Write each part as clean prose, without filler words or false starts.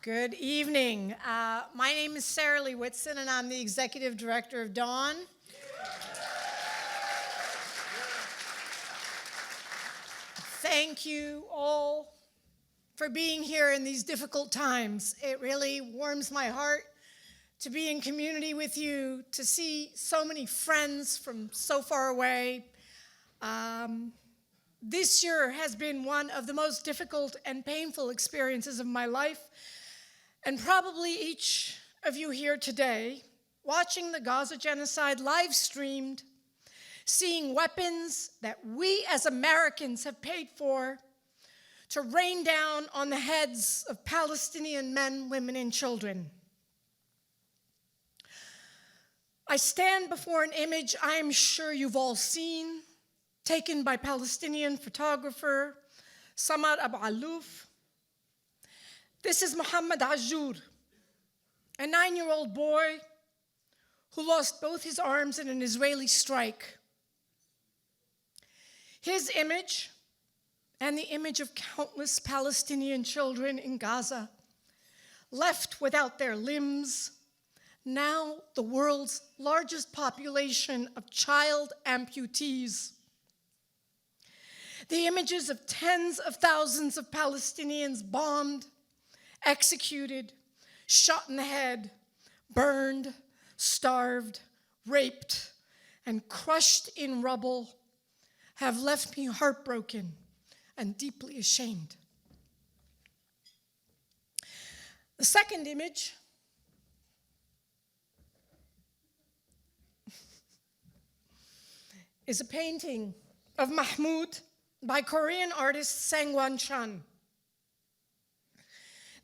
Good evening. My name is Sarah Leah Whitson, and I'm the Executive Director of Dawn. Thank you all for being here in these difficult times. It really warms my heart to be in community with you, to see so many friends from so far away. This year has been one of the most difficult and painful experiences of my life. And probably each of you here today, watching the Gaza genocide live streamed, seeing weapons that we as Americans have paid for to rain down on the heads of Palestinian men, women, and children. I stand before an image I am sure you've all seen, taken by Palestinian photographer Samar Abu Alouf. This is Mohammed Ajur, a 9-year-old boy who lost both his arms in an Israeli strike. His image and the image of countless Palestinian children in Gaza, left without their limbs, now the world's largest population of child amputees. The images of tens of thousands of Palestinians bombed, executed, shot in the head, burned, starved, raped, and crushed in rubble have left me heartbroken and deeply ashamed. The second image is a painting of Mahmoud by Korean artist Sang-won Chun.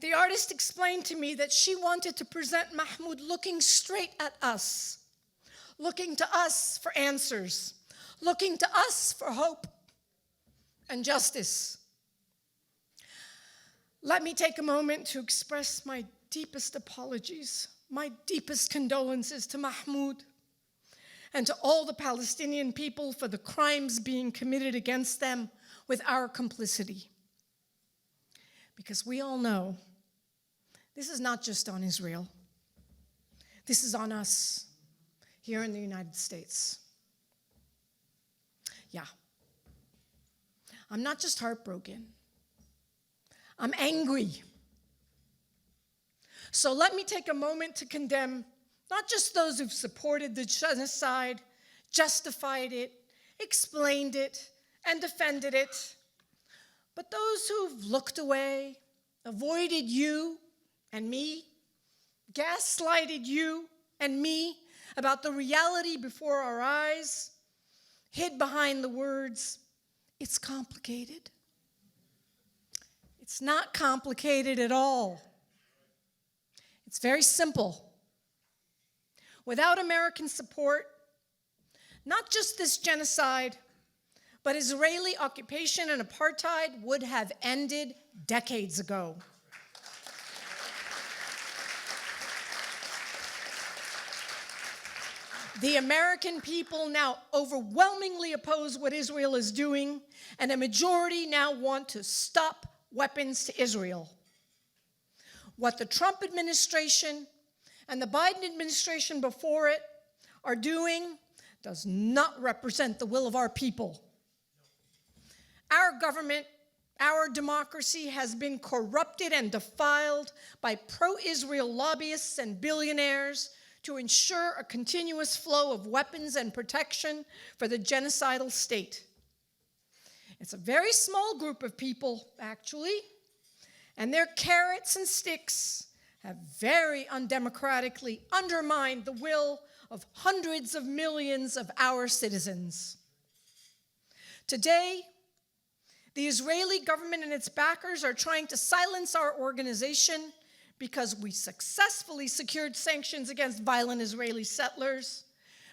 The artist explained to me that she wanted to present Mahmoud looking straight at us, looking to us for answers, looking to us for hope and justice. Let me take a moment to express my deepest apologies, my deepest condolences to Mahmoud and to all the Palestinian people for the crimes being committed against them with our complicity. Because we all know this is not just on Israel. This is on us here in the United States. Yeah. I'm not just heartbroken. I'm angry. So let me take a moment to condemn not just those who've supported the genocide, justified it, explained it, and defended it, but those who've looked away, avoided you and me, gaslighted you and me about the reality before our eyes, hid behind the words, "It's complicated." It's not complicated at all. It's very simple. Without American support, not just this genocide, but Israeli occupation and apartheid would have ended decades ago. The American people now overwhelmingly oppose what Israel is doing, and a majority now want to stop weapons to Israel. What the Trump administration and the Biden administration before it are doing does not represent the will of our people. Our government, our democracy has been corrupted and defiled by pro-Israel lobbyists and billionaires to ensure a continuous flow of weapons and protection for the genocidal state. It's a very small group of people, actually, and their carrots and sticks have very undemocratically undermined the will of hundreds of millions of our citizens. Today, the Israeli government and its backers are trying to silence our organization because we successfully secured sanctions against violent Israeli settlers,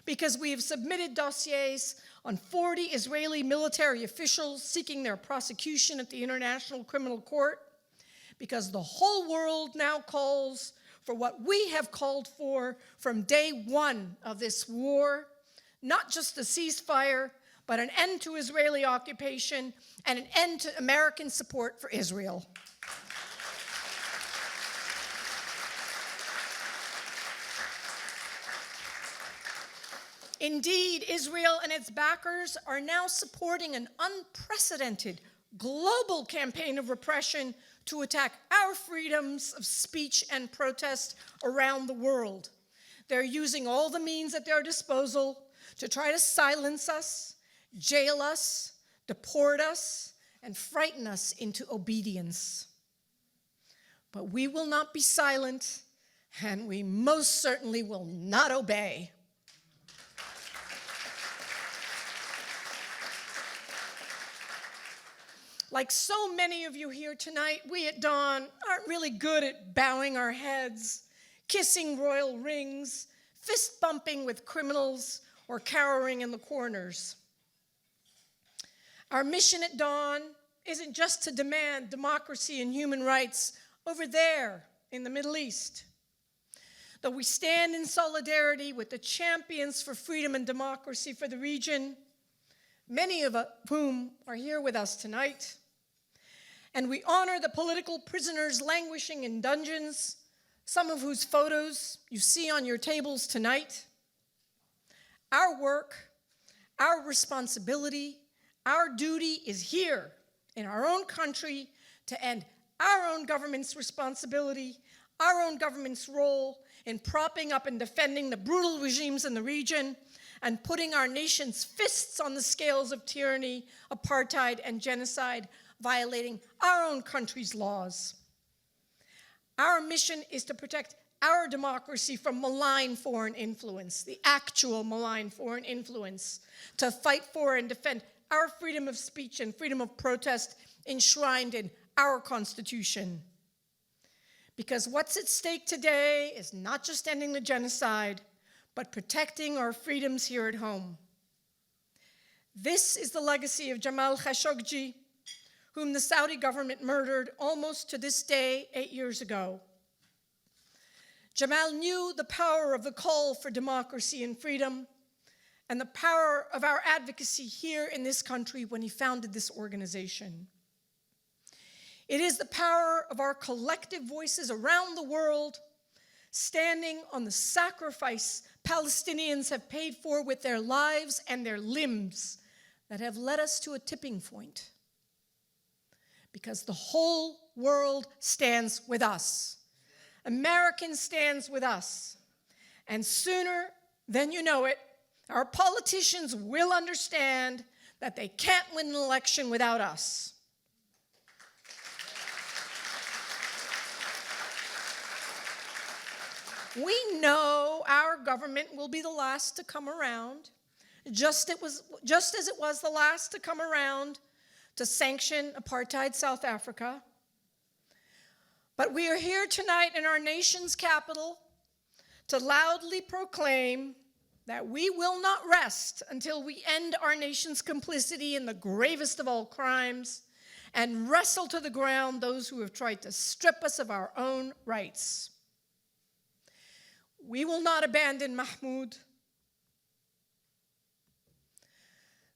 because we have submitted dossiers on 40 Israeli military officials seeking their prosecution at the International Criminal Court, because the whole world now calls for what we have called for from day one of this war, not just a ceasefire, but an end to Israeli occupation and an end to American support for Israel. Indeed, Israel and its backers are now supporting an unprecedented global campaign of repression to attack our freedoms of speech and protest around the world. They're using all the means at their disposal to try to silence us, jail us, deport us, and frighten us into obedience. But we will not be silent, and we most certainly will not obey. Like so many of you here tonight, we at Dawn aren't really good at bowing our heads, kissing royal rings, fist bumping with criminals, or cowering in the corners. Our mission at Dawn isn't just to demand democracy and human rights over there in the Middle East. Though we stand in solidarity with the champions for freedom and democracy for the region, many of whom are here with us tonight, and we honor the political prisoners languishing in dungeons, some of whose photos you see on your tables tonight. Our work, our responsibility, our duty is here in our own country to end our own government's responsibility, our own government's role in propping up and defending the brutal regimes in the region and putting our nation's fists on the scales of tyranny, apartheid, and genocide, violating our own country's laws. Our mission is to protect our democracy from malign foreign influence, the actual malign foreign influence, to fight for and defend our freedom of speech and freedom of protest enshrined in our Constitution. Because what's at stake today is not just ending the genocide, but protecting our freedoms here at home. This is the legacy of Jamal Khashoggi, whom the Saudi government murdered almost to this day 8 years ago. Jamal knew the power of the call for democracy and freedom and the power of our advocacy here in this country when he founded this organization. It is the power of our collective voices around the world standing on the sacrifice Palestinians have paid for with their lives and their limbs that have led us to a tipping point. Because the whole world stands with us. America stands with us. And sooner than you know it, our politicians will understand that they can't win an election without us. We know our government will be the last to come around, just as it was the last to come around to sanction apartheid South Africa. But we are here tonight in our nation's capital to loudly proclaim that we will not rest until we end our nation's complicity in the gravest of all crimes and wrestle to the ground those who have tried to strip us of our own rights. We will not abandon Mahmoud.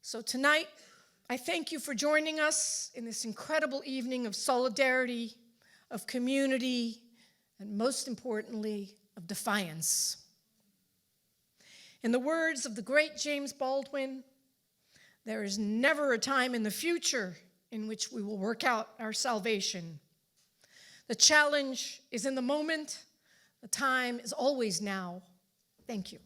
So tonight, I thank you for joining us in this incredible evening of solidarity, of community, and most importantly, of defiance. In the words of the great James Baldwin, there is never a time in the future in which we will work out our salvation. The challenge is in the moment. The time is always now. Thank you.